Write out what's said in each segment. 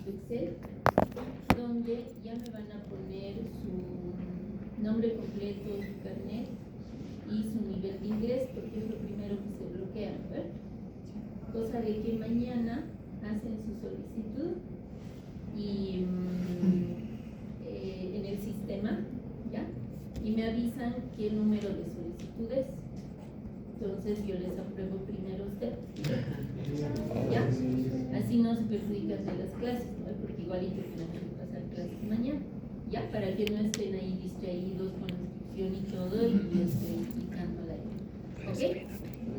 formato Excel, donde ya me van a poner su nombre completo, su carnet y su nivel de inglés, porque es lo primero que se bloquea, ¿verdad? Cosa de que mañana hacen su solicitud y en el sistema, ¿ya? Y me avisan qué número de solicitud es. Entonces yo les apruebo primero a usted, ¿ya? Así no se perjudican de las clases, ¿no? Porque igualito tenemos que pasar clases mañana, ¿ya? Para que no estén ahí distraídos con la inscripción y todo y yo estoy explicándola ahí, ¿ok?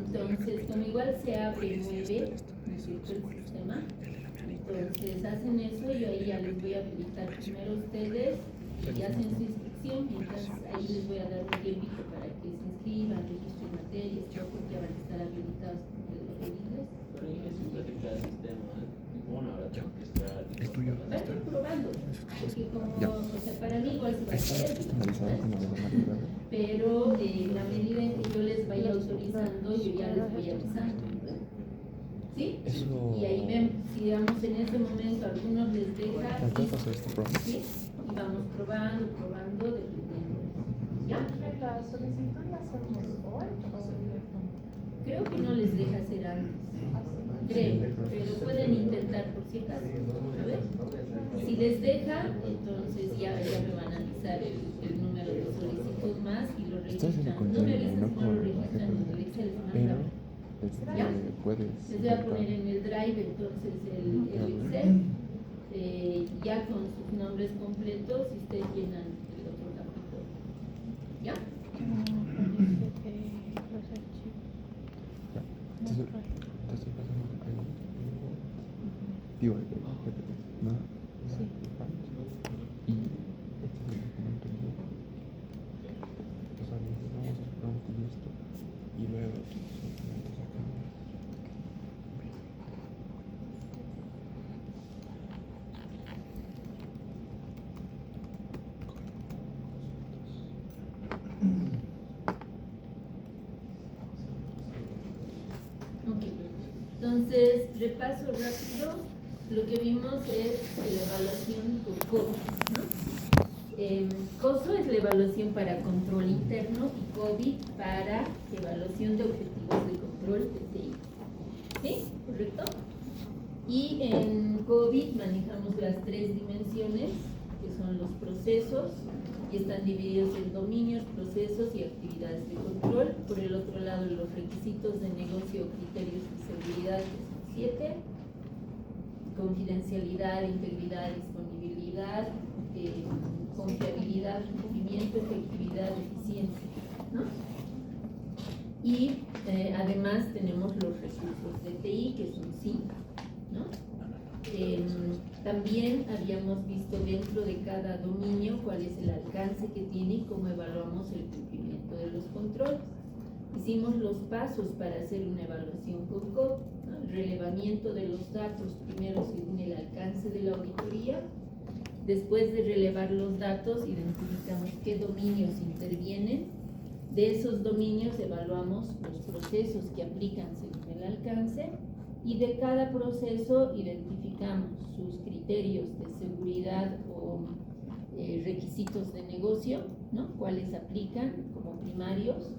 Entonces, como igual se abre y mueve, ¿no es cierto?, el sistema, entonces hacen eso y yo ahí ya les voy a habilitar primero a ustedes y hacen su inscripción, mientras ahí les voy a dar un tiempito para que se inscriban, registren materias, todo, porque ya van a estar habilitados con el inglés. Pero ahí es un platicar el sistema, una hora tengo que esperar. Es tuyo. Va a ir probando, porque como, Ya. o sea, para mí igual se va a hacer, Analizado como de forma pero en la medida en que yo les vaya autorizando, yo ya les voy avisando, ¿sí? Eso- Y ahí ven, si digamos en ese momento a algunos les deja, ¿Por qué pasó este programa? ¿sí? Y vamos probando, dependiendo. ¿Ya? ¿La solicitud la hacemos hoy Creo que no les deja hacer antes, creo, pero pueden intentar por si acaso. A ver, si les deja, entonces ya me van a avisar el número de solicitud más y lo Estoy haciendo registran. con No me Jenny, avisan no cómo lo con registran en el Excel, es una pero clave. ¿Ya? puedes Les voy a poner en el drive entonces el Excel, ya con sus nombres completos y ustedes llenan el otro capítulo. ¿Ya? Ya. Entonces, te estoy pasando digo, ¿no? Sí. Y este es el documento mío. O sea, vamos con esto y luego tus documentos acá. Ok. Entonces, repaso rápido. Lo que vimos es la evaluación por COVID, ¿no? COSO es la evaluación para control interno y COVID para evaluación de objetivos de control de TI. ¿Sí? ¿Correcto? Y en COVID manejamos las tres dimensiones, que son los procesos, y están divididos en dominios, procesos y actividades de control. Por el otro lado, los requisitos de negocio, criterios de seguridad, que son 7, confidencialidad, integridad, disponibilidad, confiabilidad, cumplimiento, efectividad, eficiencia, ¿no? Y además tenemos los recursos de TI, que son 5, ¿no? También habíamos visto dentro de cada dominio cuál es el alcance que tiene y cómo evaluamos el cumplimiento de los controles. Hicimos los pasos para hacer una evaluación con COP, ¿no? El relevamiento de los datos, primero según el alcance de la auditoría. Después de relevar los datos, identificamos qué dominios intervienen. De esos dominios evaluamos los procesos que aplican según el alcance. Y de cada proceso identificamos sus criterios de seguridad o requisitos de negocio, ¿no? Cuáles aplican como primarios.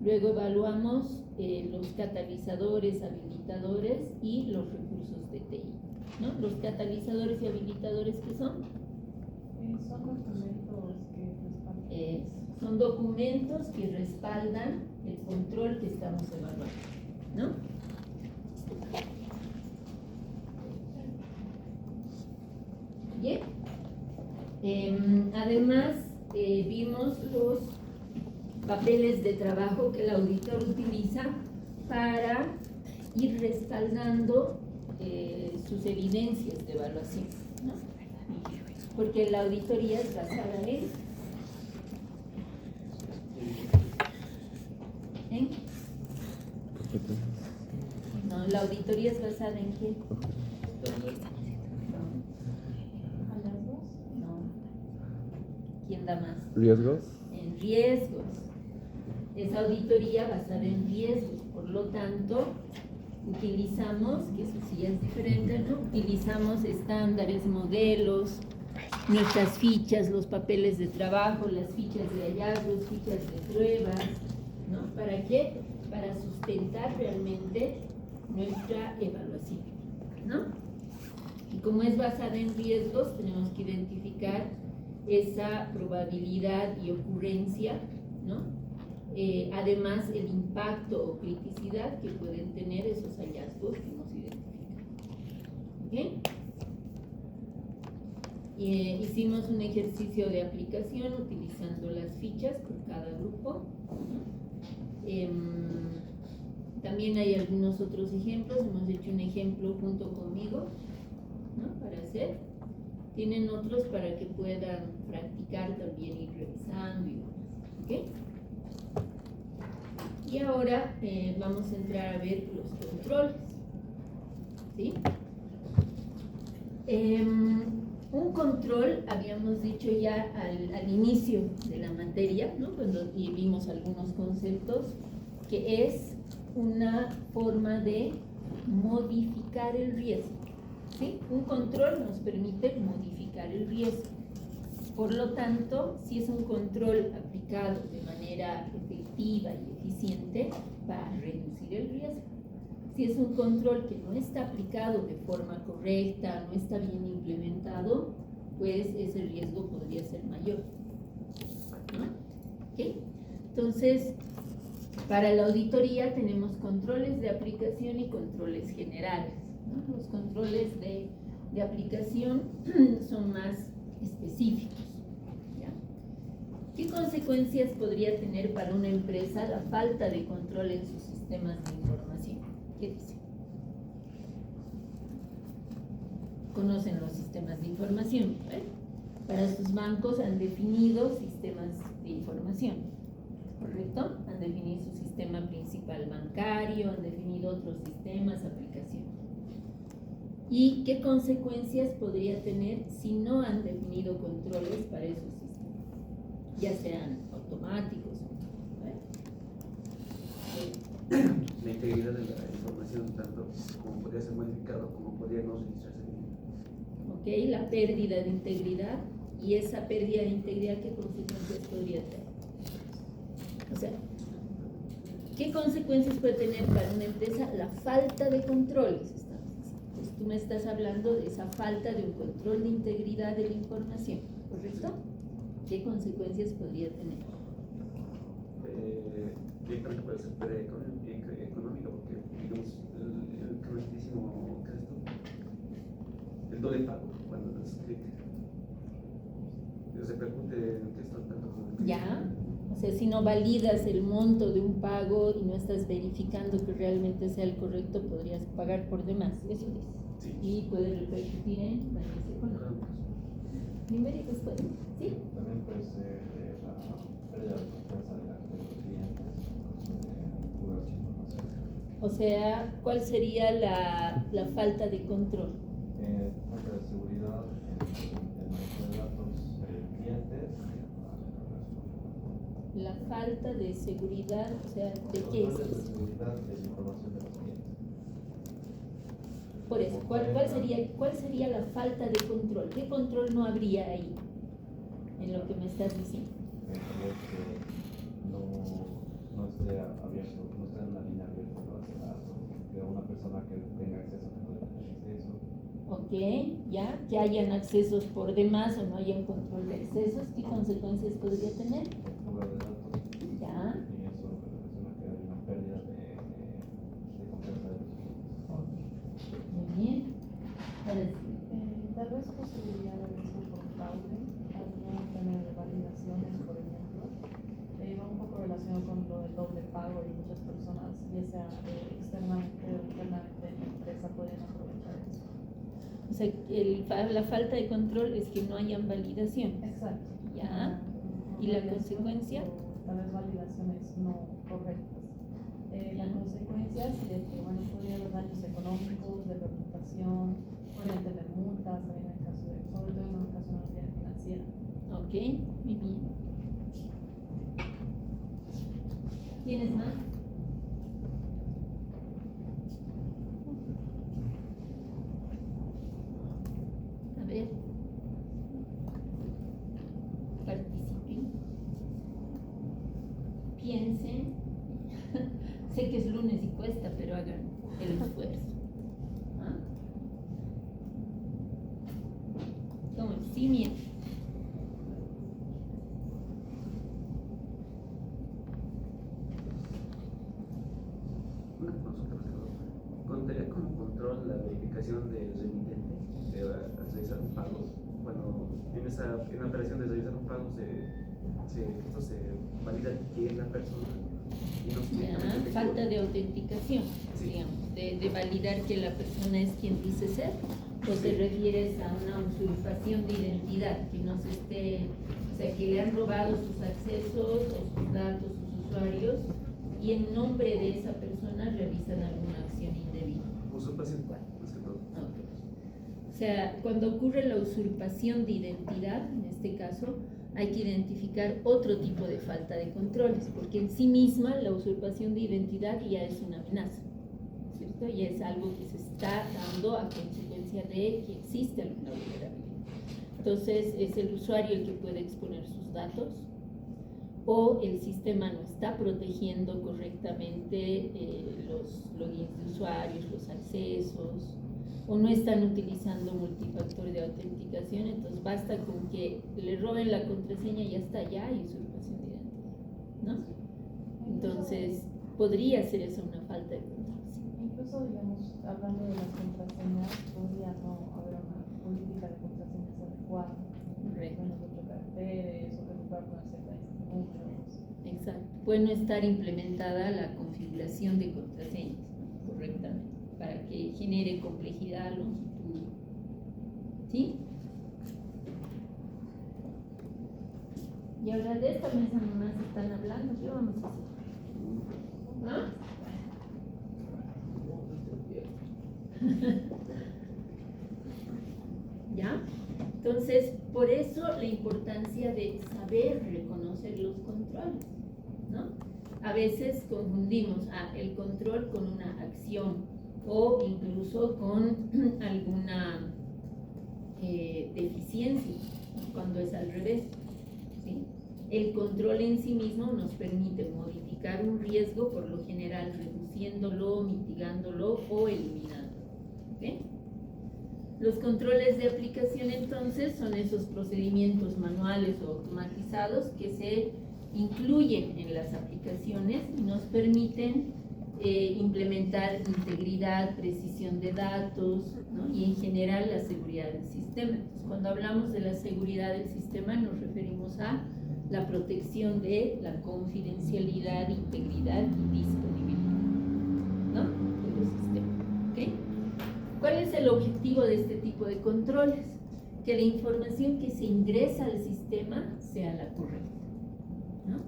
Luego evaluamos los catalizadores, habilitadores y los recursos de TI, ¿no? Los catalizadores y habilitadores, ¿qué son? Son documentos que respaldan. Son documentos que respaldan el control que estamos evaluando, ¿no? Bien. Además, vimos los papeles de trabajo que el auditor utiliza para ir respaldando sus evidencias de evaluación, ¿no? Porque la auditoría es basada ¿en? No, la auditoría es basada en qué? ¿A las dos? No. ¿Quién da más? ¿Riesgos? En riesgos. Es auditoría basada en riesgos, por lo tanto, utilizamos, que eso sí ya es diferente, ¿no? Utilizamos estándares, modelos, nuestras fichas, los papeles de trabajo, las fichas de hallazgos, fichas de pruebas, ¿no? ¿Para qué? Para sustentar realmente nuestra evaluación, ¿no? Y como es basada en riesgos, tenemos que identificar esa probabilidad y ocurrencia, ¿no? Además, el impacto o criticidad que pueden tener esos hallazgos que hemos identificado. ¿Ok? Hicimos un ejercicio de aplicación utilizando las fichas por cada grupo, ¿no? También hay algunos otros ejemplos. Hemos hecho un ejemplo junto conmigo, ¿no? Para hacer. Tienen otros para que puedan practicar también, ir revisando y demás. ¿Ok? Y ahora vamos a entrar a ver los controles, ¿sí? Un control, habíamos dicho ya al inicio de la materia, ¿no? Cuando vimos algunos conceptos, que es una forma de modificar el riesgo, ¿sí? Un control nos permite modificar el riesgo. Por lo tanto, si es un control aplicado de manera efectiva y eficiente, va a reducir el riesgo. Si es un control que no está aplicado de forma correcta, no está bien implementado, pues ese riesgo podría ser mayor, ¿no? ¿Okay? Entonces, para la auditoría tenemos controles de aplicación y controles generales, ¿no? Los controles de aplicación son más específicos, ¿ya? ¿Qué consecuencias podría tener para una empresa la falta de control en sus sistemas de información? ¿Qué dice? Conocen los sistemas de información, ¿eh? Para sus bancos han definido sistemas de información, ¿correcto? Han definido su sistema principal bancario, han definido otros sistemas, aplicaciones. ¿Y qué consecuencias podría tener si no han definido controles para esos sistemas? Ya sean automáticos, La integridad de la información, tanto como podría ser modificado como podría no registrarse bien. ¿Ok? La pérdida de integridad. ¿Y esa pérdida de integridad qué consecuencias podría tener? O sea, ¿qué consecuencias puede tener para una empresa la falta de controles? Pues tú me estás hablando de esa falta de un control de integridad de la información, ¿correcto? ¿Qué consecuencias podría tener? Directamente puede ser pérdida económica, porque digamos el correctísimo, ¿qué es esto? El doble pago cuando lo escribe. Repercute en que esto tanto como Ya, o sea, si no validas el monto de un pago y no estás verificando que realmente sea el correcto, podrías pagar por demás, eso es. Sí. Y puede repercutir en daños económicos. Numéricos pueden, ¿sí? También puede ser la pérdida de confianza de los clientes, fugas de información. O sea, ¿cuál sería la falta de control? Falta de seguridad en el manejo de datos clientes. La falta de seguridad, o sea, ¿de qué es Falta de eso? seguridad de la información de los clientes. Por eso, ¿cuál sería la falta de control? ¿Qué control no habría ahí en lo que me estás diciendo? Que no esté abierto, no esté en una línea abierta de base de datos, que una persona que tenga acceso que no debe tener acceso. Ok, ya, que hayan accesos por demás o no haya un control de accesos, ¿qué consecuencias podría tener? Fuga de datos. Ya, Y eso relaciona que hay una pérdida de confianza de los clientes. muy bien. Ahora sí. Tal vez posibilidad de riesgo por fraude, algún tema de validaciones, por ejemplo. Va un poco relacionado con lo del doble pago y muchas personas, ya sea externamente o internamente en la empresa, pueden aprovechar eso. O sea, la falta de control es que no hayan validación. Exacto. Ya. ¿Y la consecuencia? Tal vez validaciones no correctas. La consecuencia sería que, bueno, podría haber daños económicos, de reputación, podrían tener multas, también en caso de, sobre todo en el caso de una entidad financiera. Ok, muy bien. ¿Tienes más? Sé que es lunes y cuesta, pero hagan el esfuerzo. ¿Ah? Como el simio. Una consulta, por favor. ¿Contaría como control la verificación del remitente al realizar un pago? Cuando en la operación de realizar un pago esto se valida que es la persona y no se Ya, falta de autenticación, Sí. digamos, de validar que la persona es quien dice ser, o te refieres a una usurpación de identidad, que no se esté, o sea, que le han robado sus accesos o sus datos, sus usuarios, y en nombre de esa persona realizan alguna acción indebida. Usurpación, más que todo. Ok. O sea, cuando ocurre la usurpación de identidad, en este caso, hay que identificar otro tipo de falta de controles, porque en sí misma la usurpación de identidad ya es una amenaza, ¿cierto? Ya es algo que se está dando a consecuencia de que existe alguna vulnerabilidad. Entonces, es el usuario el que puede exponer sus datos, o el sistema no está protegiendo correctamente los logins de usuarios, los accesos, o no están utilizando multifactor de autenticación. Entonces basta con que le roben la contraseña y ya está, ya hay usurpación de identidad, ¿no? Entonces podría ser eso una falta de control. Sí. Incluso, digamos, hablando de las contraseñas, podría no haber una política de contraseñas adecuada. Correcto. Menos 8 caracteres, o que se pueda poner cierta muchos. Exacto. Puede no estar implementada la configuración de contraseñas, ¿no? Correctamente, para que genere complejidad, longitud. ¿Sí? Y ahora de esta mesa nomás están hablando, ¿qué vamos a hacer? ¿Ah? ¿Ya? Entonces, por eso la importancia de saber reconocer los controles, ¿no? A veces confundimos el control con una acción o incluso con alguna deficiencia, ¿no? Cuando es al revés, ¿sí? El control en sí mismo nos permite modificar un riesgo, por lo general reduciéndolo, mitigándolo o eliminándolo, ¿ok? Los controles de aplicación entonces son esos procedimientos manuales o automatizados que se incluyen en las aplicaciones y nos permiten implementar integridad, precisión de datos, ¿no? Y en general la seguridad del sistema. Entonces, cuando hablamos de la seguridad del sistema nos referimos a la protección de la confidencialidad, integridad y disponibilidad, ¿no? De los sistemas, ¿ok? ¿Cuál es el objetivo de este tipo de controles? Que la información que se ingresa al sistema sea la correcta, ¿no?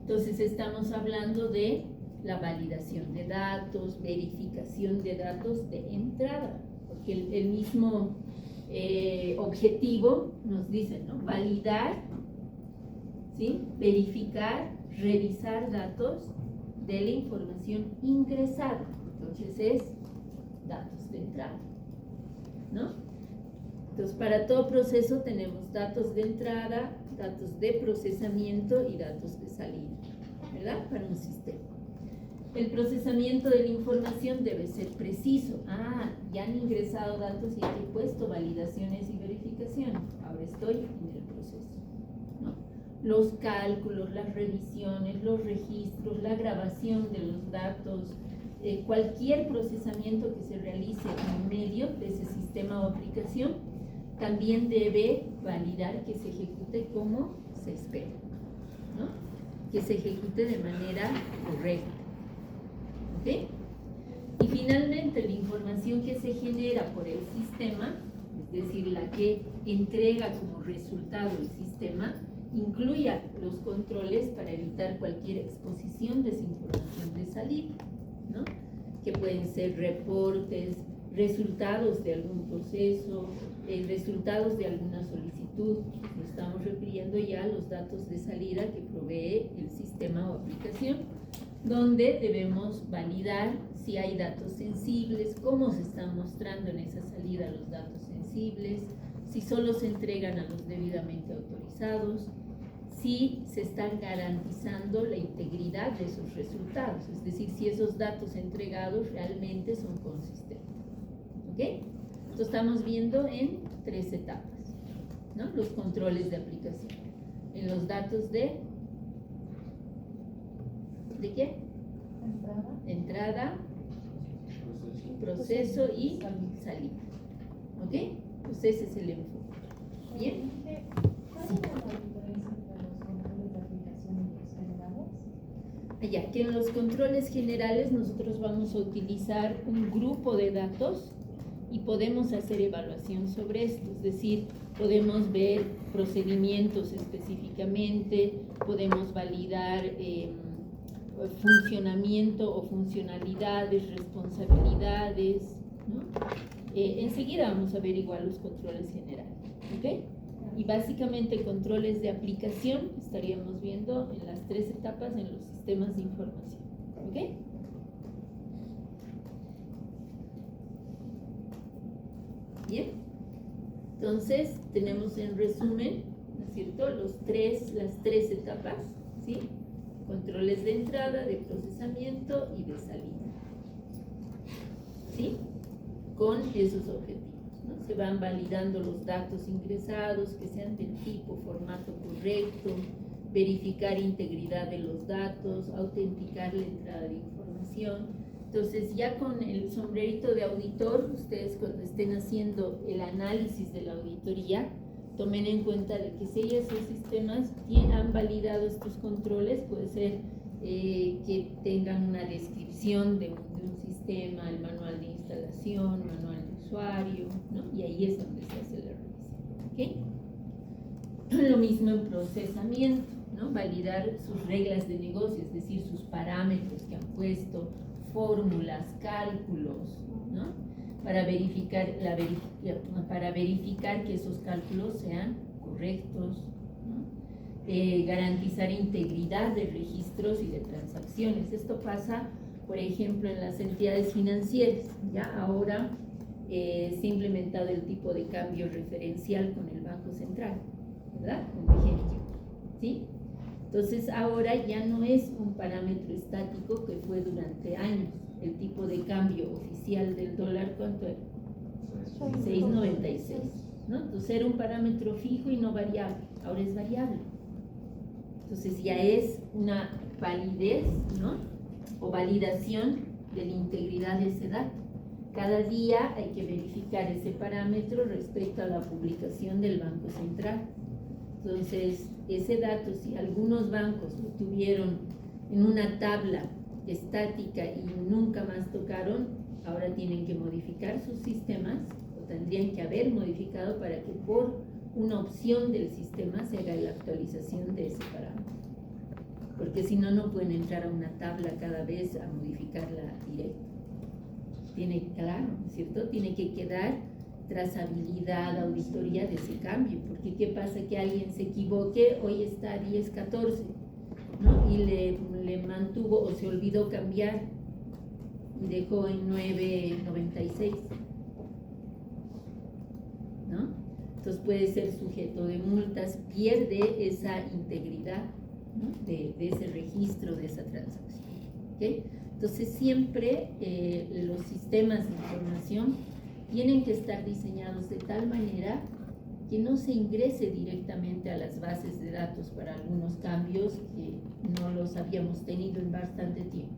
Entonces estamos hablando de la validación de datos, verificación de datos de entrada, porque el mismo objetivo nos dice, ¿no? Validar, ¿sí? Verificar, revisar datos de la información ingresada. Entonces es datos de entrada, ¿no? Entonces, para todo proceso tenemos datos de entrada, datos de procesamiento y datos de salida, ¿verdad? Para un sistema. El procesamiento de la información debe ser preciso. Ya han ingresado datos y aquí he puesto validaciones y verificaciones. Ahora estoy en el proceso, ¿no? Los cálculos, las revisiones, los registros, la grabación de los datos, cualquier procesamiento que se realice en medio de ese sistema o aplicación también debe validar que se ejecute como se espera, ¿no? Que se ejecute de manera correcta, ¿ok? Y finalmente la información que se genera por el sistema, es decir, la que entrega como resultado el sistema, incluya los controles para evitar cualquier exposición de esa información de salida, ¿no? Que pueden ser reportes, resultados de algún proceso, resultados de alguna solicitud. Nos estamos refiriendo ya a los datos de salida que provee el sistema o aplicación, donde debemos validar si hay datos sensibles, cómo se están mostrando en esa salida los datos sensibles, si solo se entregan a los debidamente autorizados, si se están garantizando la integridad de esos resultados, es decir, si esos datos entregados realmente son consistentes. ¿Ok? Entonces estamos viendo en 3 etapas, ¿no? Los controles de aplicación. En los datos ¿de qué? Entrada, proceso y salida. ¿Ok? Pues ese es el enfoque. ¿Bien? ¿Cuál es la diferencia entre los controles de aplicación y los generales? Ya que en los controles generales nosotros vamos a utilizar un grupo de datos y podemos hacer evaluación sobre esto, es decir, podemos ver procedimientos específicamente, podemos validar funcionamiento o funcionalidades, responsabilidades, ¿no? Enseguida vamos a ver igual los controles generales, ¿ok? Y básicamente controles de aplicación estaríamos viendo en las 3 etapas en los sistemas de información, ¿ok? Bien, entonces tenemos en resumen, ¿no es cierto?, las tres etapas, ¿sí? Controles de entrada, de procesamiento y de salida, ¿sí? Con esos objetivos, ¿no? Se van validando los datos ingresados, que sean del tipo, formato correcto, verificar integridad de los datos, autenticar la entrada de información. Entonces, ya con el sombrerito de auditor, ustedes cuando estén haciendo el análisis de la auditoría, tomen en cuenta de que si esos sistemas han validado estos controles, puede ser que tengan una descripción de un sistema, el manual de instalación, manual de usuario, ¿no? Y ahí es donde se hace la revisión, ¿ok? Lo mismo en procesamiento, ¿no? Validar sus reglas de negocio, es decir, sus parámetros que han puesto, fórmulas, cálculos, ¿no? Para verificar que esos cálculos sean correctos, ¿no? Garantizar integridad de registros y de transacciones. Esto pasa, por ejemplo, en las entidades financieras. Ya ahora se ha implementado el tipo de cambio referencial con el Banco Central, ¿verdad? Como ejemplo, ¿sí? Entonces ahora ya no es un parámetro estático que fue durante años. El tipo de cambio oficial del dólar, ¿cuánto era? 6.96, ¿no? Entonces era un parámetro fijo y no variable, ahora es variable. Entonces ya es una validez, ¿no? O validación de la integridad de ese dato. Cada día hay que verificar ese parámetro respecto a la publicación del Banco Central. Entonces, ese dato, si algunos bancos lo tuvieron en una tabla estática y nunca más tocaron, ahora tienen que modificar sus sistemas, o tendrían que haber modificado para que por una opción del sistema se haga la actualización de ese parámetro. Porque si no, no pueden entrar a una tabla cada vez a modificarla directa. Tiene, claro, ¿cierto? Tiene que quedar trazabilidad, auditoría de ese cambio, porque ¿qué pasa? Que alguien se equivoque, hoy está a 10.14, ¿no? Y le mantuvo o se olvidó cambiar y dejó en 9.96, ¿no? Entonces puede ser sujeto de multas, pierde esa integridad, ¿no? de ese registro, de esa transacción, ¿ok? Entonces siempre los sistemas de información tienen que estar diseñados de tal manera que no se ingrese directamente a las bases de datos para algunos cambios que no los habíamos tenido en bastante tiempo.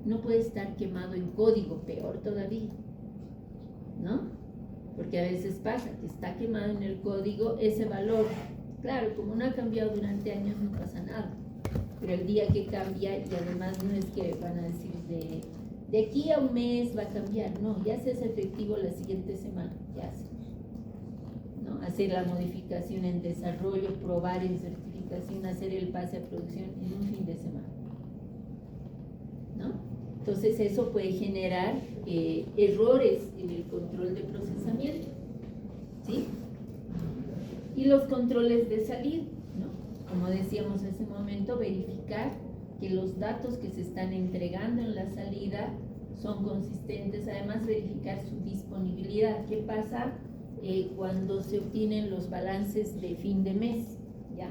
No puede estar quemado en código, peor todavía, ¿no? Porque a veces pasa que está quemado en el código ese valor. Claro, como no ha cambiado durante años no pasa nada, pero el día que cambia, y además no es que van a decir de aquí a un mes va a cambiar, no, ya se hace efectivo la siguiente semana, ya se, ¿no? Hacer la modificación en desarrollo, probar en certificación, hacer el pase a producción en un fin de semana, ¿no? Entonces eso puede generar errores en el control de procesamiento, ¿sí? Y los controles de salida, ¿no? Como decíamos en ese momento, verificar que los datos que se están entregando en la salida son consistentes, además verificar su disponibilidad. ¿Qué pasa cuando se obtienen los balances de fin de mes? ¿Ya?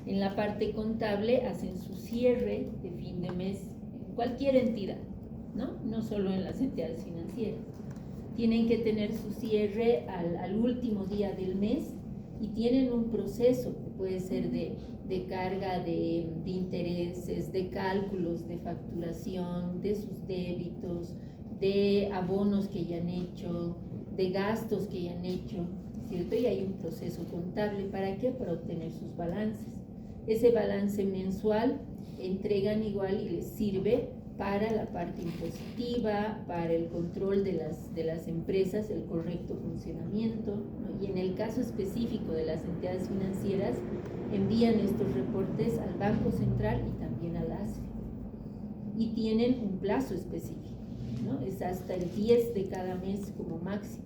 En la parte contable hacen su cierre de fin de mes en cualquier entidad, ¿no? No solo en las entidades financieras. Tienen que tener su cierre al último día del mes y tienen un proceso que puede ser de carga de intereses, de cálculos, de facturación, de sus débitos, de abonos que ya han hecho, de gastos que ya han hecho, ¿cierto? Y hay un proceso contable. ¿Para qué? Para obtener sus balances. Ese balance mensual entregan igual y les sirve para la parte impositiva, para el control de las empresas, el correcto funcionamiento, ¿no? Y en el caso específico de las entidades financieras, envían estos reportes al Banco Central y también a la ASFI. Y tienen un plazo específico, ¿no? Es hasta el 10 de cada mes como máximo.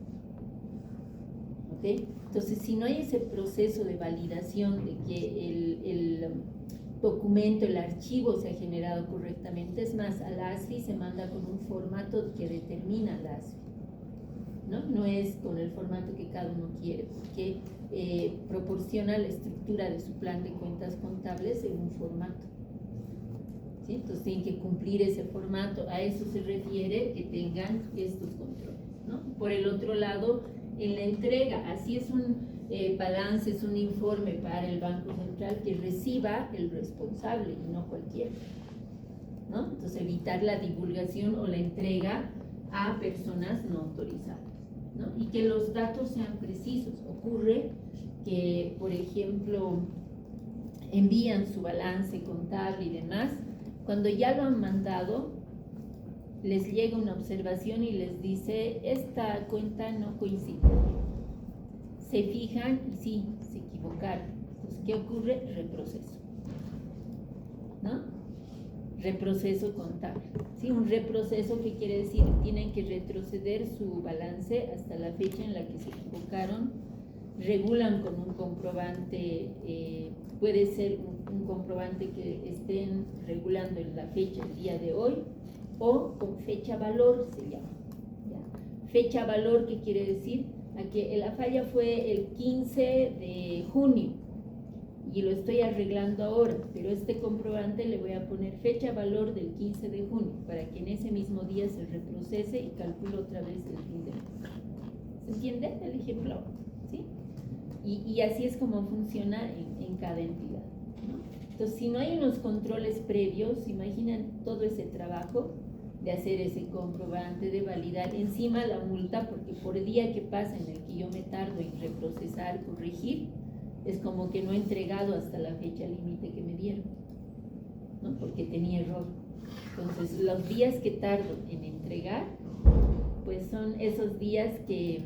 ¿Ok? Entonces, si no hay ese proceso de validación de que el documento, el archivo se ha generado correctamente, es más, a la ASFI se manda con un formato que determina la ASFI, ¿no? No es con el formato que cada uno quiere, porque proporciona la estructura de su plan de cuentas contables en un formato, ¿sí? Entonces tienen que cumplir ese formato. A eso se refiere que tengan estos controles, ¿no? Por el otro lado, en la entrega, así es un balance, es un informe para el Banco Central que reciba el responsable y no cualquiera, ¿no? Entonces evitar la divulgación o la entrega a personas no autorizadas, ¿no? Y que los datos sean precisos. Ocurre que, por ejemplo, envían su balance contable y demás, cuando ya lo han mandado, les llega una observación y les dice, esta cuenta no coincide. Se fijan y sí, se equivocaron. Entonces, ¿qué ocurre? Reproceso, ¿no? Reproceso contable, ¿sí? Un reproceso, ¿qué quiere decir? Tienen que retroceder su balance hasta la fecha en la que se equivocaron, regulan con un comprobante, puede ser un comprobante que estén regulando en la fecha, el día de hoy, o con fecha valor se llama, ¿ya? Fecha valor, ¿qué quiere decir? A que la falla fue el 15 de junio y lo estoy arreglando ahora, pero este comprobante le voy a poner fecha valor del 15 de junio para que en ese mismo día se reprocese y calcule otra vez el fin de mes. ¿Se entiende el ejemplo? ¿Sí? Y así es como funciona en cada entidad, ¿no? Entonces, si no hay unos controles previos, imaginan todo ese trabajo de hacer ese comprobante, de validar, encima la multa, porque por día que pasa en el que yo me tardo en reprocesar, corregir, es como que no he entregado hasta la fecha límite que me dieron, ¿no? Porque tenía error. Entonces, los días que tardo en entregar, pues son esos días que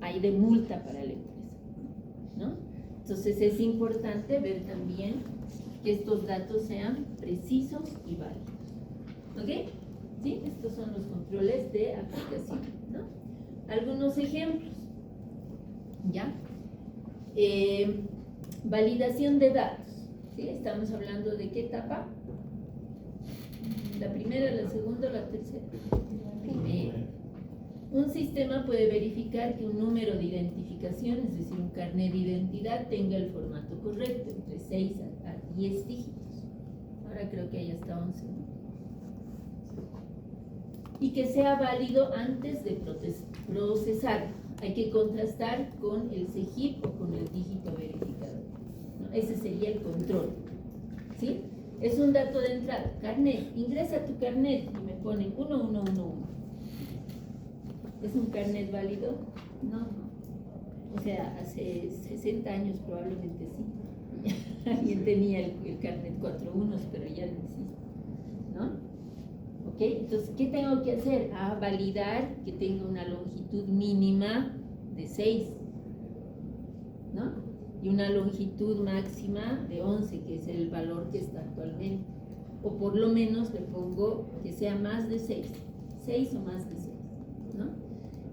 hay de multa para la empresa, ¿no? Entonces, es importante ver también que estos datos sean precisos y válidos. ¿Ok? ¿Sí? Estos son los controles de aplicación, ¿no? Algunos ejemplos, ¿ya? Validación de datos, ¿sí? Estamos hablando de qué etapa. La primera, la segunda o la tercera. Primera. Un sistema puede verificar que un número de identificación, es decir, un carnet de identidad, tenga el formato correcto, entre 6 a 10 dígitos. Ahora creo que hay hasta 11, ¿no? Y que sea válido antes de procesar. Hay que contrastar con el CEGIP o con el dígito verificador, ¿no? Ese sería el control, ¿sí? Es un dato de entrada, carnet, ingresa tu carnet y me ponen 1111. ¿Es un carnet válido? No. O sea, hace 60 años probablemente sí. Alguien tenía el carnet 4 unos, pero ya no existe, ¿no? ¿Ok? Entonces, ¿qué tengo que hacer? Validar que tenga una longitud mínima de 6, ¿no? Y una longitud máxima de 11, que es el valor que está actualmente. O por lo menos le pongo que sea más de 6 o más de 6, ¿no?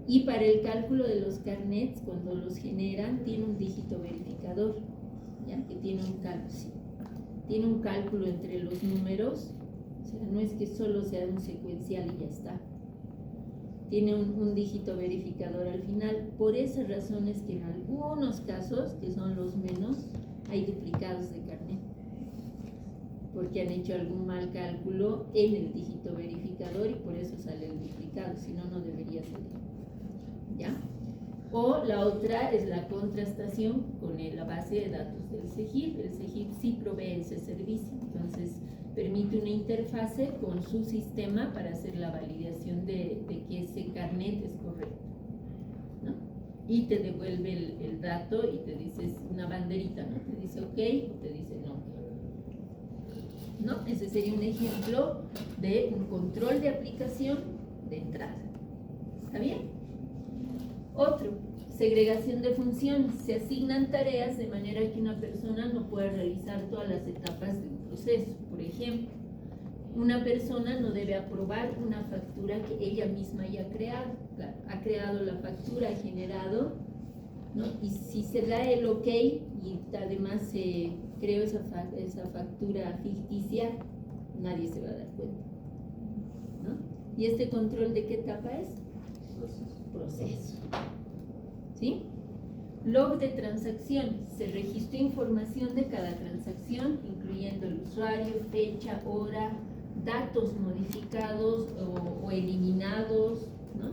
Y para el cálculo de los carnets, cuando los generan, tiene un dígito verificador, ¿ya? Que tiene un cálculo, sí. Tiene un cálculo entre los números. O sea, no es que solo sea un secuencial y ya está. Tiene un dígito verificador al final. Por esas razones que en algunos casos, que son los menos, hay duplicados de carnet, porque han hecho algún mal cálculo en el dígito verificador y por eso sale el duplicado, si no, no debería salir. ¿Ya? O la otra es la contrastación con la base de datos del CEGIP. El CEGIP sí provee ese servicio, entonces permite una interfase con su sistema para hacer la validación de que ese carnet es correcto, ¿no? Y te devuelve el dato y te dice una banderita, ¿no? Te dice ok o te dice no. ¿No? Ese sería un ejemplo de un control de aplicación de entrada. ¿Está bien? Otro, segregación de funciones. Se asignan tareas de manera que una persona no pueda realizar todas las etapas de un proceso. Por ejemplo, una persona no debe aprobar una factura que ella misma haya creado. Claro, ha creado la factura, ha generado, ¿no? Y si se da el ok y además creo esa factura ficticia, nadie se va a dar cuenta, ¿no? ¿Y este control de qué etapa es? Proceso. ¿Sí? Log de transacciones. Se registró información de cada transacción, incluyendo el usuario, fecha, hora, datos modificados o eliminados, ¿no?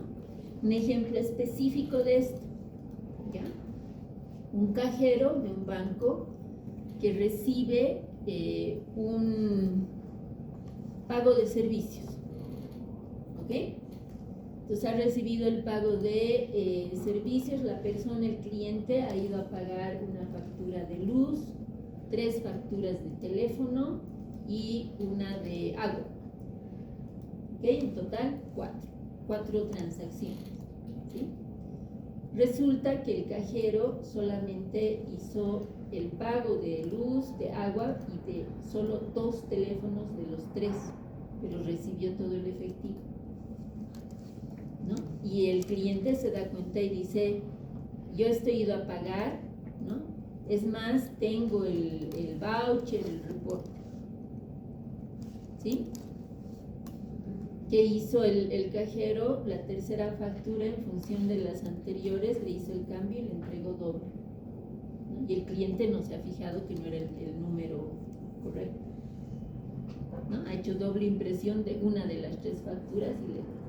Un ejemplo específico de esto, ¿ya? Un cajero de un banco que recibe un pago de servicios, ¿ok? Entonces ha recibido el pago de servicios, la persona, el cliente, ha ido a pagar una factura de luz, 3 facturas de teléfono y una de agua. ¿Ok? En total, 4 transacciones. ¿Sí? Resulta que el cajero solamente hizo el pago de luz, de agua y de solo 2 teléfonos de los 3, pero recibió todo el efectivo, ¿no? Y el cliente se da cuenta y dice, yo estoy ido a pagar, ¿no? Es más, tengo el voucher, el reporte. ¿Sí? ¿Qué hizo el cajero? La tercera factura, en función de las anteriores, le hizo el cambio y le entregó doble, ¿no? Y el cliente no se ha fijado que no era el número correcto, ¿no? Ha hecho doble impresión de una de las 3 facturas y le...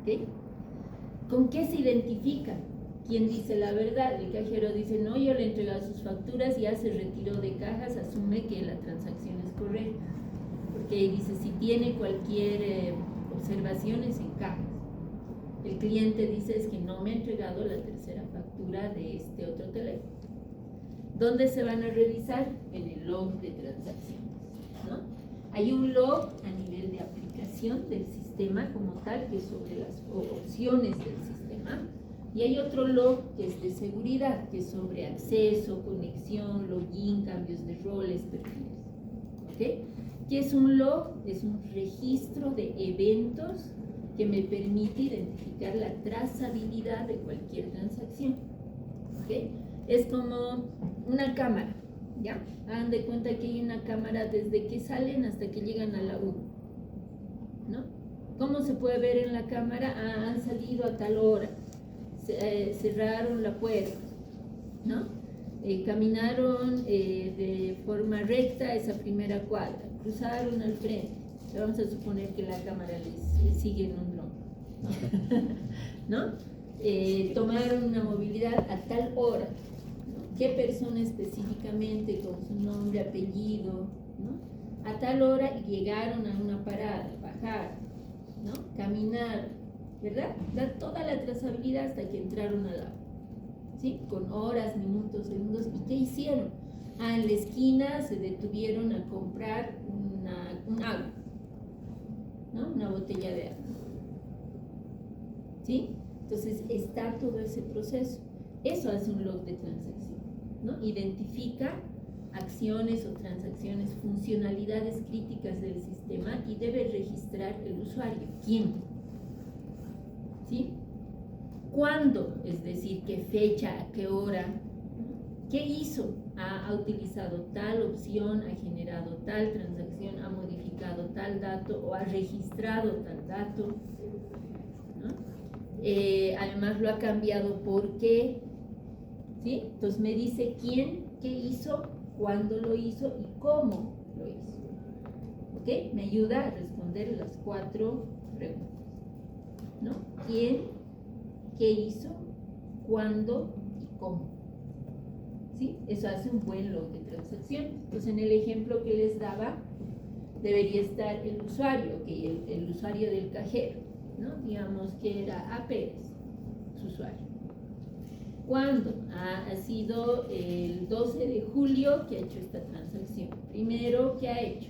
¿Okay? ¿Con qué se identifica? ¿Quién dice la verdad? El cajero dice, no, yo le he entregado sus facturas, ya se retiró de cajas, asume que la transacción es correcta. Porque dice, si tiene cualquier observación es en cajas. El cliente dice, es que no me ha entregado la tercera factura de este otro teléfono. ¿Dónde se van a revisar? En el log de transacciones, ¿no? Hay un log a nivel de aplicación del sistema como tal, que es sobre las opciones del sistema, y hay otro log que es de seguridad, que es sobre acceso, conexión, login, cambios de roles, perfiles. ¿Ok? ¿Qué es un log? Es un registro de eventos que me permite identificar la trazabilidad de cualquier transacción. ¿Ok? Es como una cámara, ¿ya? Hagan de cuenta que hay una cámara desde que salen hasta que llegan a la U, ¿no? ¿Cómo se puede ver en la cámara? Ah, han salido a tal hora, cerraron la puerta, ¿no? Caminaron de forma recta esa primera cuadra, cruzaron al frente. Vamos a suponer que la cámara les sigue en un dron, ¿no? Tomaron una movilidad a tal hora, ¿no? ¿Qué persona específicamente con su nombre, apellido, ¿no? A tal hora llegaron a una parada, bajaron, ¿no? Caminar, ¿verdad? Da toda la trazabilidad hasta que entraron al agua, ¿sí? Con horas, minutos, segundos. ¿Y qué hicieron? Ah, en la esquina se detuvieron a comprar un agua, ¿no? Una botella de agua, ¿sí? Entonces está todo ese proceso. Eso hace un log de transacción, ¿no? Identifica acciones o transacciones, funcionalidades críticas del sistema y debe registrar el usuario. ¿Quién? ¿Sí? ¿Cuándo? Es decir, ¿qué fecha? ¿A qué hora? ¿Qué hizo? Ha utilizado tal opción, ha generado tal transacción, ha modificado tal dato o ha registrado tal dato, ¿no? Además lo ha cambiado, ¿por qué? ¿Sí? Entonces me dice quién, qué hizo cuándo lo hizo y cómo lo hizo. ¿Ok? Me ayuda a responder las 4 preguntas. ¿No? ¿Quién? ¿Qué hizo? ¿Cuándo? ¿Y cómo? ¿Sí? Eso hace un buen log de transacciones. Entonces, en el ejemplo que les daba, debería estar el usuario, okay, el usuario del cajero, ¿no? Digamos que era A. Pérez, su usuario. ¿Cuándo? Ha sido el 12 de julio que ha hecho esta transacción. Primero, ¿qué ha hecho?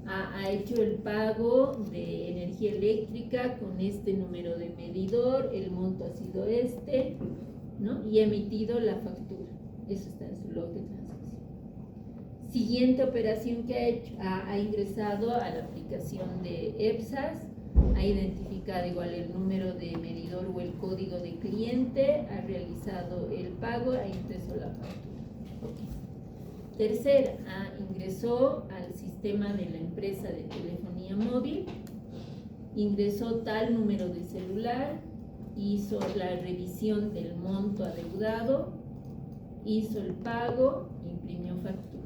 Ha hecho el pago de energía eléctrica con este número de medidor, el monto ha sido este, ¿no? Y ha emitido la factura. Eso está en su log de transacción. Siguiente operación que ha hecho, ha ingresado a la aplicación de EPSAS, ha identificado igual el número de medidor o el código de cliente, ha realizado el pago, ha impreso la factura. Okay. Tercera, ingresó al sistema de la empresa de telefonía móvil, ingresó tal número de celular, hizo la revisión del monto adeudado, hizo el pago, imprimió factura.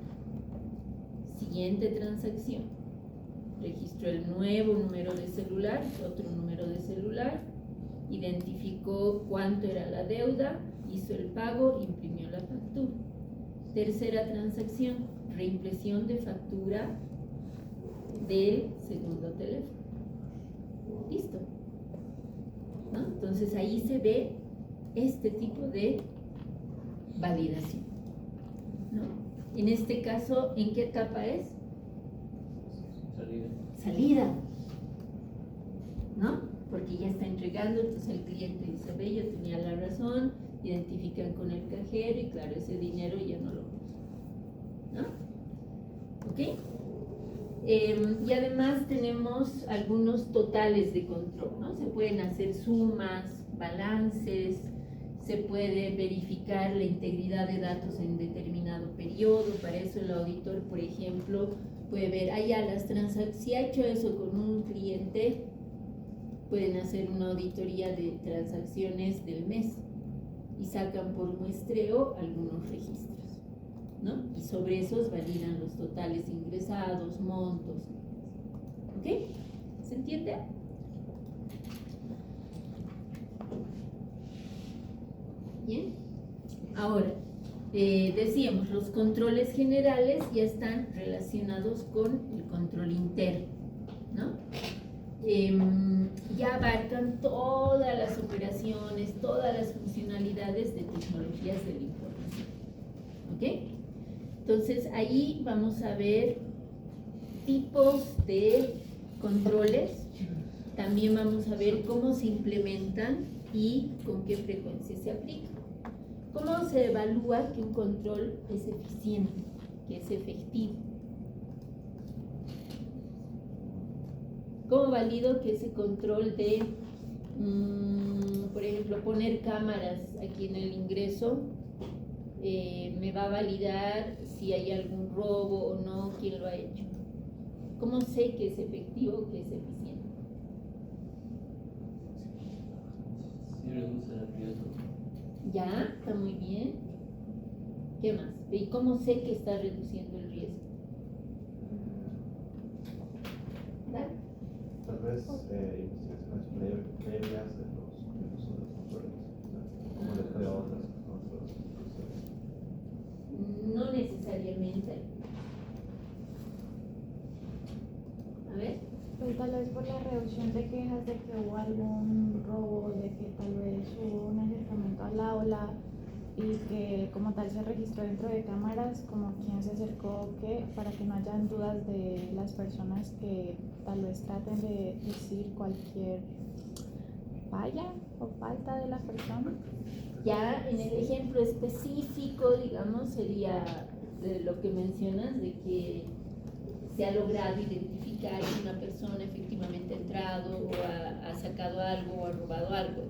Siguiente transacción, registró el nuevo número de celular, otro número de celular, identificó cuánto era la deuda, hizo el pago, imprimió la factura. Tercera transacción, reimpresión de factura del segundo teléfono. Listo. ¿No? Entonces ahí se ve este tipo de validación, ¿no? En este caso, ¿en qué etapa es? Salida, ¿no? Porque ya está entregando, entonces el cliente dice, ve, yo tenía la razón, identifican con el cajero y claro, ese dinero ya no lo usa, ¿no? ¿Ok? Y además tenemos algunos totales de control, ¿no? Se pueden hacer sumas, balances, se puede verificar la integridad de datos en determinado periodo. Para eso el auditor, por ejemplo, puede ver, las transacciones, si ha hecho eso con un cliente, pueden hacer una auditoría de transacciones del mes y sacan por muestreo algunos registros, ¿no? Y sobre esos validan los totales ingresados, montos. ¿Ok? ¿Se entiende? Bien. Ahora, decíamos, los controles generales ya están relacionados con el control interno, ¿no? Ya abarcan todas las operaciones, todas las funcionalidades de tecnologías de la información. ¿Ok? Entonces, ahí vamos a ver tipos de controles. También vamos a ver cómo se implementan y con qué frecuencia se aplican. ¿Cómo se evalúa que un control es eficiente, que es efectivo? ¿Cómo valido que ese control de, por ejemplo, poner cámaras aquí en el ingreso, me va a validar si hay algún robo o no, quién lo ha hecho? ¿Cómo sé que es efectivo, que es eficiente? Sí, reduce el riesgo. Ya, está muy bien. ¿Qué más? ¿Y cómo sé que está reduciendo el riesgo? ¿Verdad? Tal vez investigaciones previas de los uso de los controles, como les creo a otras personas. No necesariamente. A ver. Pues tal vez por la reducción de quejas de que hubo algún robo, de que tal vez hubo un acercamiento al aula y que como tal se registró dentro de cámaras como quien se acercó, que para que no hayan dudas de las personas que tal vez traten de decir cualquier falla o falta de la persona. Ya en el ejemplo específico, digamos, sería de lo que mencionas, de que se ha logrado identificar si una persona efectivamente ha entrado o ha sacado algo o ha robado algo.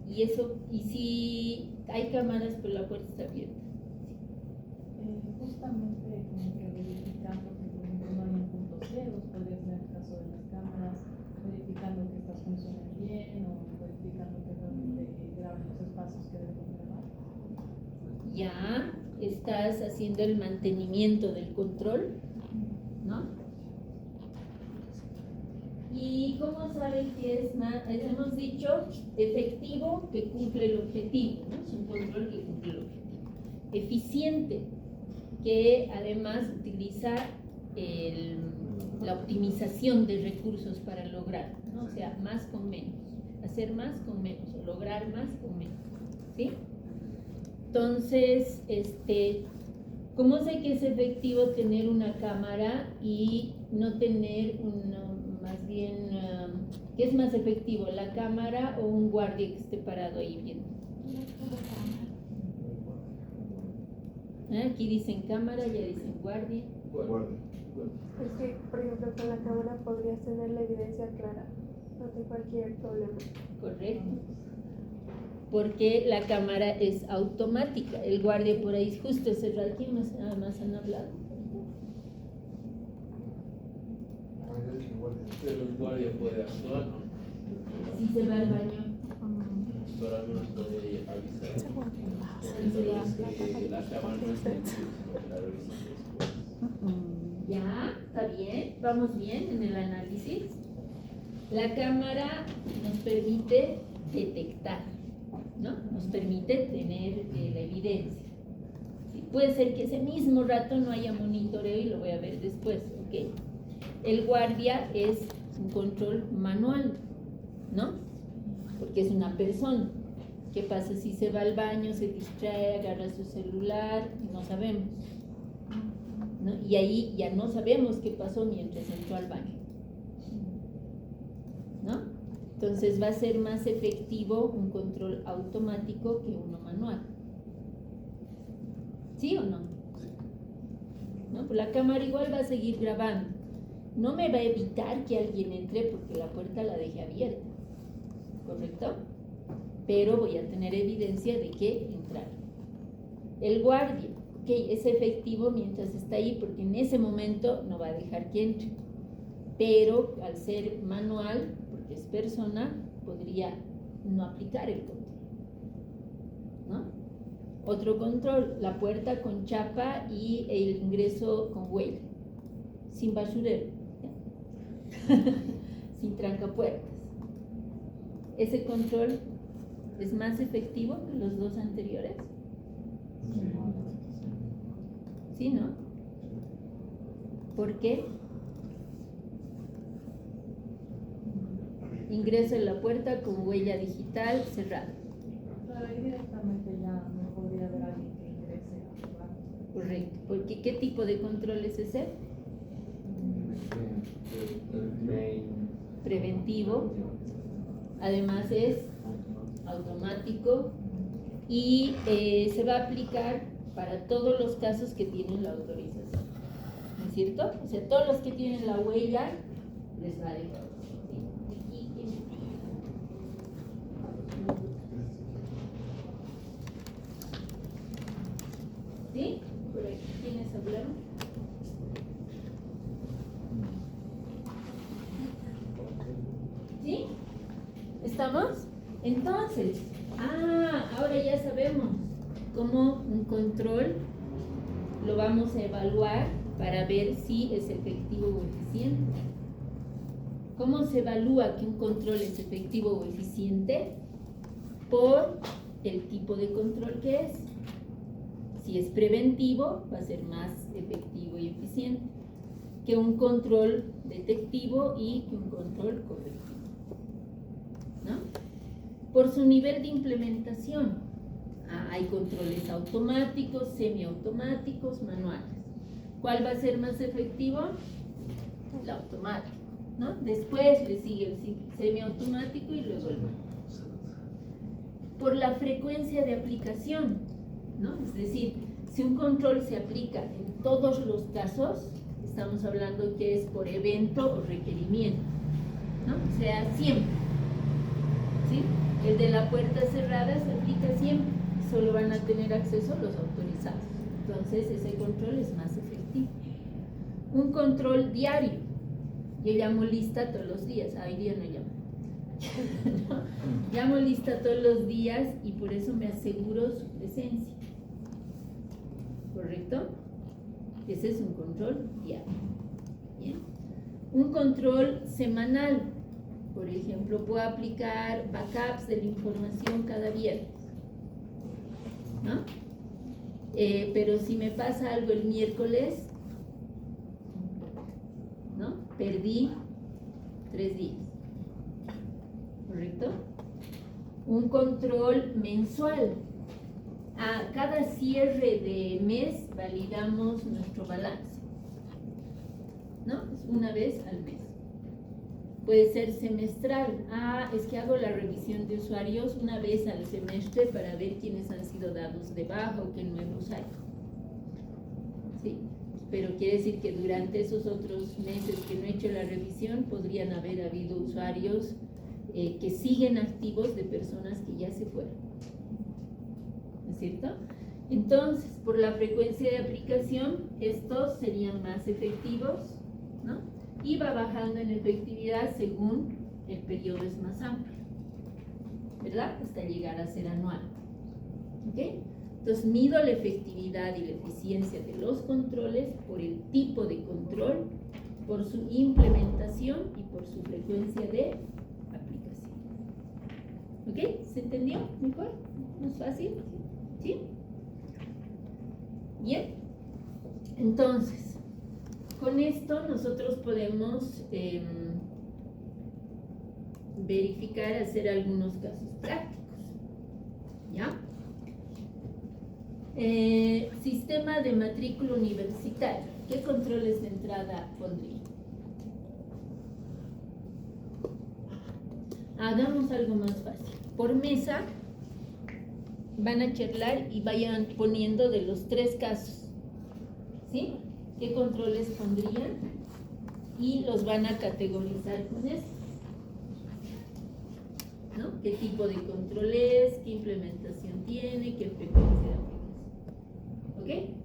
Y eso, y si hay cámaras, pero la puerta está abierta. Justamente como que verificando que por ejemplo no hay puntos ciegos, podría ser el caso de las cámaras, verificando que estas funcionen bien o verificando que realmente graben los espacios que deben grabar. Ya, estás haciendo el mantenimiento del control, ¿no? Y ¿cómo saben que es más? Hemos dicho efectivo, que cumple el objetivo, ¿no? Es un control que cumple el objetivo. Eficiente, que además utiliza la optimización de recursos para lograr, ¿no? O sea, más con menos, hacer más con menos, o lograr más con menos, ¿sí? Entonces, ¿cómo sé que es efectivo tener una cámara y no tener más bien, ¿qué es más efectivo, la cámara o un guardia que esté parado ahí viendo? Aquí dicen cámara, ya dicen guardia. Es que, por ejemplo, con la cámara podrías tener la evidencia clara ante cualquier problema. Correcto. Porque la cámara es automática. El guardia por ahí justo cerrado. ¿Quién más han hablado? Pero el guardia puede actuar, ¿no? Si se va al baño. Pero al menos puede avisar. Entonces, la cámara no está en la revisión después. Ya, está bien. Vamos bien en el análisis. La cámara nos permite detectar, ¿no? Nos permite tener la evidencia. Sí, puede ser que ese mismo rato no haya monitoreo y lo voy a ver después, ¿ok? El guardia es un control manual, ¿no? Porque es una persona. ¿Qué pasa si se va al baño, se distrae, agarra su celular? No sabemos, ¿no? Y ahí ya no sabemos qué pasó mientras entró al baño, ¿no? Entonces va a ser más efectivo un control automático que uno manual. ¿Sí o no? ¿No? Pues la cámara igual va a seguir grabando. No me va a evitar que alguien entre porque la puerta la dejé abierta, ¿correcto? Pero voy a tener evidencia de que entraron. El guardia, ok, es efectivo mientras está ahí porque en ese momento no va a dejar que entre. Pero al ser manual, porque es persona, podría no aplicar el control, ¿no? Otro control, la puerta con chapa y el ingreso con huella, sin basurero, sin trancapuertas. Ese control es más efectivo que los dos anteriores. ¿Sí, no? ¿Por qué? Ingreso en la puerta con huella digital cerrada. Claro, ahí directamente ya no podría haber alguien que ingrese al lugar. Correcto. Porque ¿qué tipo de control es ese? Preventivo. Además es automático y se va a aplicar para todos los casos que tienen la autorización, ¿no es cierto? O sea, todos los que tienen la huella les va a dejar. ¿Sí? ¿Por aquí quiénes hablaron? ¿Sí? ¿Estamos? Entonces, ahora ya sabemos cómo un control lo vamos a evaluar para ver si es efectivo o eficiente. ¿Cómo se evalúa que un control es efectivo o eficiente? Por el tipo de control que es. Si es preventivo, va a ser más efectivo y eficiente que un control detectivo y que un control correctivo, ¿no? Por su nivel de implementación, hay controles automáticos, semiautomáticos, manuales. ¿Cuál va a ser más efectivo? El automático, ¿no? Después le sigue el semiautomático y luego el manual. Por la frecuencia de aplicación, ¿no? Es decir, si un control se aplica en todos los casos, estamos hablando que es por evento o requerimiento, ¿no? O sea, siempre, ¿sí? El de la puerta cerrada se aplica siempre, solo van a tener acceso los autorizados. Entonces ese control es más efectivo. Un control diario, yo llamo lista todos los días, hoy día no llamo. ¿No? Llamo lista todos los días y por eso me aseguro su presencia. ¿correcto? Ese es un control diario. Bien. Un control semanal, por ejemplo, puedo aplicar backups de la información cada viernes, ¿no? Pero si me pasa algo el miércoles, ¿no? Perdí 3 días, ¿correcto? Un control mensual. A cada cierre de mes validamos nuestro balance, ¿no? Es una vez al mes. Puede ser semestral. Es que hago la revisión de usuarios una vez al semestre para ver quiénes han sido dados de baja o qué nuevos hay. ¿Sí? Pero quiere decir que durante esos otros meses que no he hecho la revisión podrían haber habido usuarios que siguen activos de personas que ya se fueron. ¿No es cierto? Entonces, por la frecuencia de aplicación, estos serían más efectivos, ¿no? Y va bajando en efectividad según el periodo es más amplio, ¿verdad? Hasta llegar a ser anual. ¿Ok? Entonces, mido la efectividad y la eficiencia de los controles por el tipo de control, por su implementación y por su frecuencia de aplicación. ¿Ok? ¿Se entendió mejor? ¿Más fácil? ¿Sí? Bien. Entonces, con esto nosotros podemos verificar, hacer algunos casos prácticos. ¿Ya? Sistema de matrícula universitaria. ¿Qué controles de entrada pondría? Hagamos algo más fácil. Por mesa van a charlar y vayan poniendo de los 3 casos. ¿Sí? ¿Qué controles pondrían? Y los van a categorizar con esto, ¿no? ¿Qué tipo de control es? ¿Qué implementación tiene? ¿Qué frecuencia de aplicación? ¿Ok?